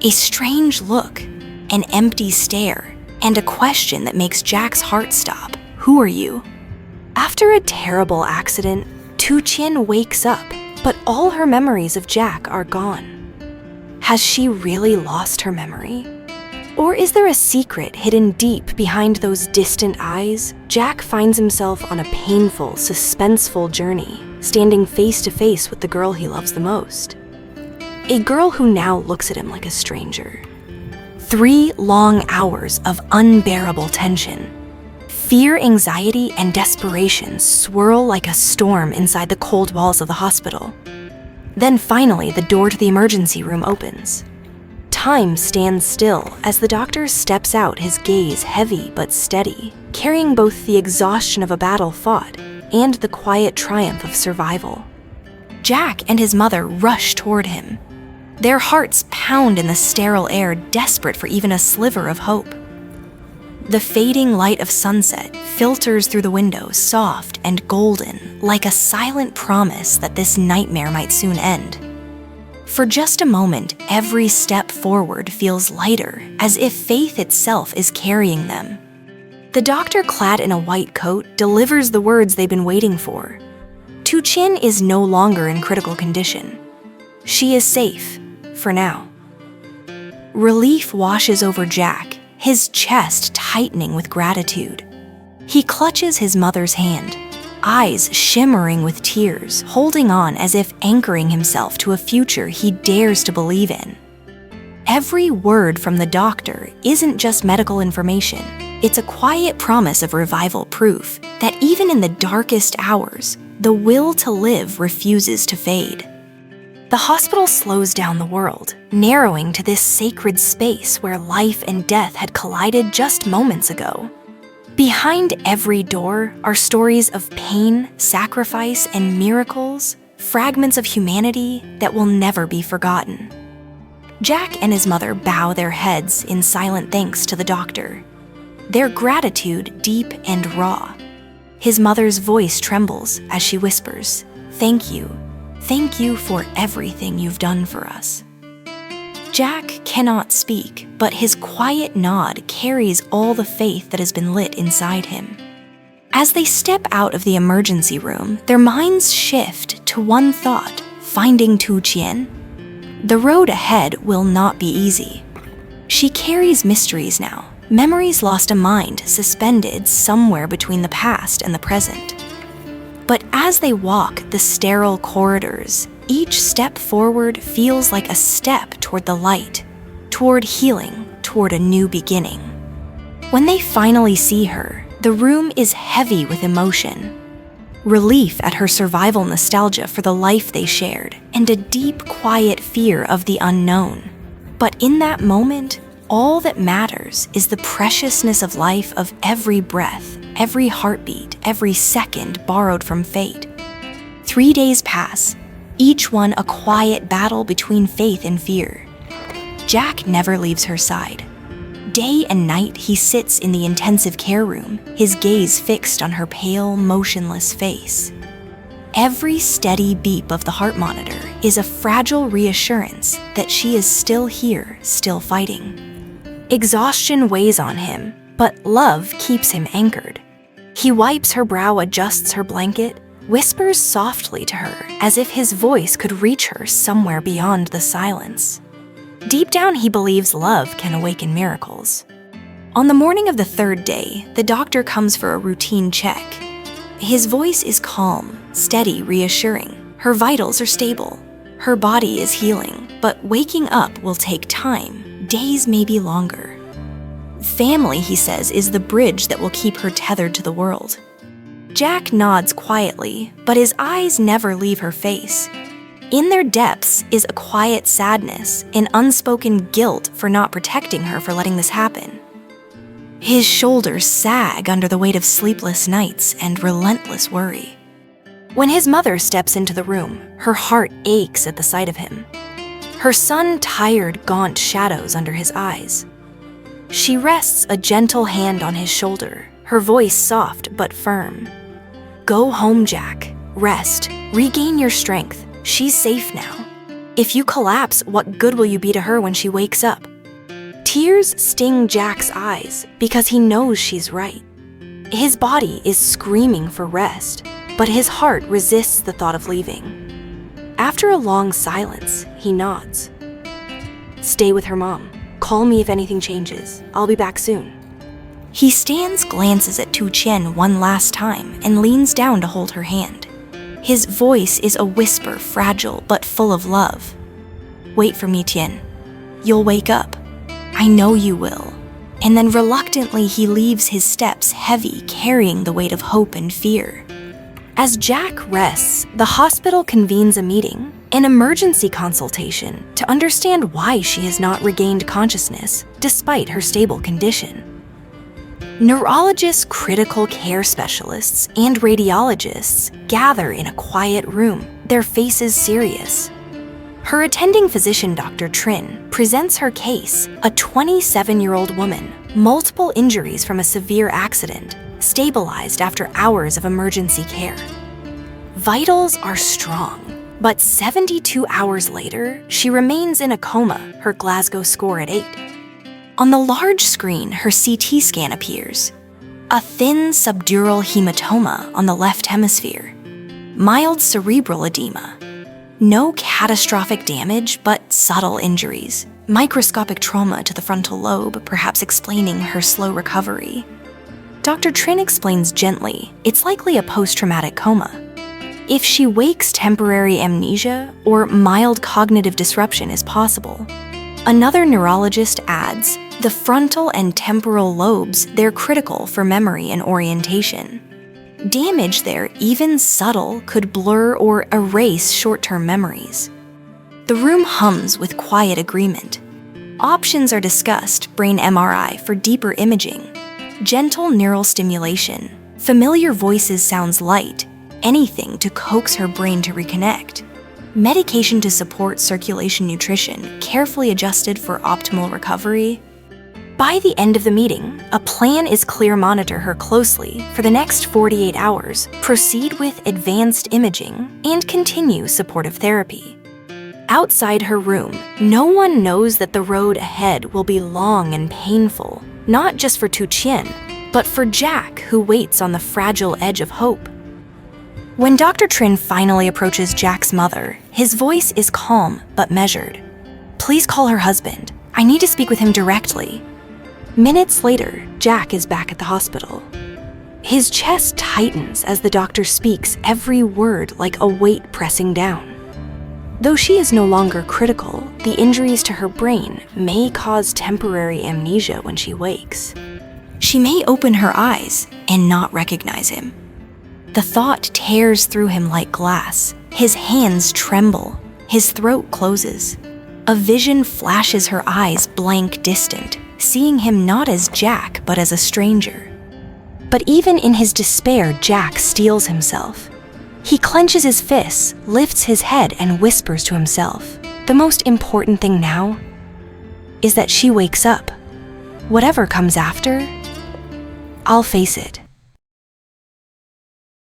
A strange look, an empty stare, and a question that makes Jack's heart stop. Who are you? After a terrible accident, Tu-Chien wakes up, but all her memories of Jack are gone. Has she really lost her memory? Or is there a secret hidden deep behind those distant eyes? Jack finds himself on a painful, suspenseful journey, standing face to face with the girl he loves the most. A girl who now looks at him like a stranger. 3 long hours of unbearable tension. Fear, anxiety, and desperation swirl like a storm inside the cold walls of the hospital. Then finally, the door to the emergency room opens. Time stands still as the doctor steps out, his gaze heavy but steady, carrying both the exhaustion of a battle fought and the quiet triumph of survival. Jack and his mother rush toward him. Their hearts pound in the sterile air, desperate for even a sliver of hope. The fading light of sunset filters through the window, soft and golden, like a silent promise that this nightmare might soon end. For just a moment, every step forward feels lighter, as if faith itself is carrying them. The doctor, clad in a white coat, delivers the words they've been waiting for. Tu-Chien is no longer in critical condition. She is safe, for now. Relief washes over Jack, his chest tightening with gratitude. He clutches his mother's hand, eyes shimmering with tears, holding on as if anchoring himself to a future he dares to believe in. Every word from the doctor isn't just medical information. It's a quiet promise of revival, proof that even in the darkest hours, the will to live refuses to fade. The hospital slows down the world, narrowing to this sacred space where life and death had collided just moments ago. Behind every door are stories of pain, sacrifice, and miracles, fragments of humanity that will never be forgotten. Jack and his mother bow their heads in silent thanks to the doctor, their gratitude deep and raw. His mother's voice trembles as she whispers, "Thank you. Thank you for everything you've done for us." Jack cannot speak, but his quiet nod carries all the faith that has been lit inside him. As they step out of the emergency room, their minds shift to one thought: finding Tu-Chien. The road ahead will not be easy. She carries mysteries now, memories lost, a mind suspended somewhere between the past and the present. But as they walk the sterile corridors, each step forward feels like a step toward the light, toward healing, toward a new beginning. When they finally see her, the room is heavy with emotion. Relief at her survival, nostalgia for the life they shared, and a deep, quiet fear of the unknown. But in that moment, all that matters is the preciousness of life, of every breath, every heartbeat, every second borrowed from fate. 3 days pass, each one a quiet battle between faith and fear. Jack never leaves her side. Day and night, he sits in the intensive care room, his gaze fixed on her pale, motionless face. Every steady beep of the heart monitor is a fragile reassurance that she is still here, still fighting. Exhaustion weighs on him, but love keeps him anchored. He wipes her brow, adjusts her blanket, whispers softly to her as if his voice could reach her somewhere beyond the silence. Deep down, he believes love can awaken miracles. On the morning of the 3rd day, the doctor comes for a routine check. His voice is calm, steady, reassuring. Her vitals are stable. Her body is healing, but waking up will take time, days, maybe longer. Family, he says, is the bridge that will keep her tethered to the world. Jack nods quietly, but his eyes never leave her face. In their depths is a quiet sadness, an unspoken guilt for not protecting her, for letting this happen. His shoulders sag under the weight of sleepless nights and relentless worry. When his mother steps into the room, her heart aches at the sight of him. Her son, tired, gaunt shadows under his eyes. She rests a gentle hand on his shoulder, her voice soft but firm. "Go home, Jack. Rest. Regain your strength. She's safe now." If you collapse, what good will you be to her when she wakes up? Tears sting Jack's eyes because he knows she's right. His body is screaming for rest, but his heart resists the thought of leaving. After a long silence, he nods. Stay with her mom. Call me if anything changes. I'll be back soon. He stands, glances at Tu Qian one last time, and leans down to hold her hand. His voice is a whisper, fragile but full of love. Wait for me, Tian. You'll wake up. I know you will. And then reluctantly he leaves his steps heavy, carrying the weight of hope and fear. As Jack rests, the hospital convenes a meeting, an emergency consultation, to understand why she has not regained consciousness, despite her stable condition. Neurologists, critical care specialists, and radiologists gather in a quiet room, their faces serious. Her attending physician, Dr. Trin, presents her case, a 27-year-old woman, multiple injuries from a severe accident, stabilized after hours of emergency care. Vitals are strong, but 72 hours later, she remains in a coma, her Glasgow score at 8. On the large screen, her CT scan appears. A thin subdural hematoma on the left hemisphere. Mild cerebral edema. No catastrophic damage, but subtle injuries. Microscopic trauma to the frontal lobe, perhaps explaining her slow recovery. Dr. Trin explains gently, it's likely a post-traumatic coma. If she wakes, temporary amnesia or mild cognitive disruption is possible. Another neurologist adds, the frontal and temporal lobes, they're critical for memory and orientation. Damage there, even subtle, could blur or erase short-term memories. The room hums with quiet agreement. Options are discussed, brain MRI for deeper imaging, gentle neural stimulation, familiar voices sounds light, anything to coax her brain to reconnect. Medication to support circulation nutrition, carefully adjusted for optimal recovery. By the end of the meeting, a plan is clear. Monitor her closely for the next 48 hours, proceed with advanced imaging, and continue supportive therapy. Outside her room, no one knows that the road ahead will be long and painful, not just for Tu Qian, but for Jack, who waits on the fragile edge of hope. When Dr. Trin finally approaches Jack's mother, his voice is calm but measured. Please call her husband. I need to speak with him directly. Minutes later, Jack is back at the hospital. His chest tightens as the doctor speaks, every word like a weight pressing down. Though she is no longer critical, the injuries to her brain may cause temporary amnesia when she wakes. She may open her eyes and not recognize him. The thought tears through him like glass. His hands tremble. His throat closes. A vision flashes her eyes blank distant, seeing him not as Jack, but as a stranger. But even in his despair, Jack steels himself. He clenches his fists, lifts his head, and whispers to himself, the most important thing now is that she wakes up. Whatever comes after, I'll face it.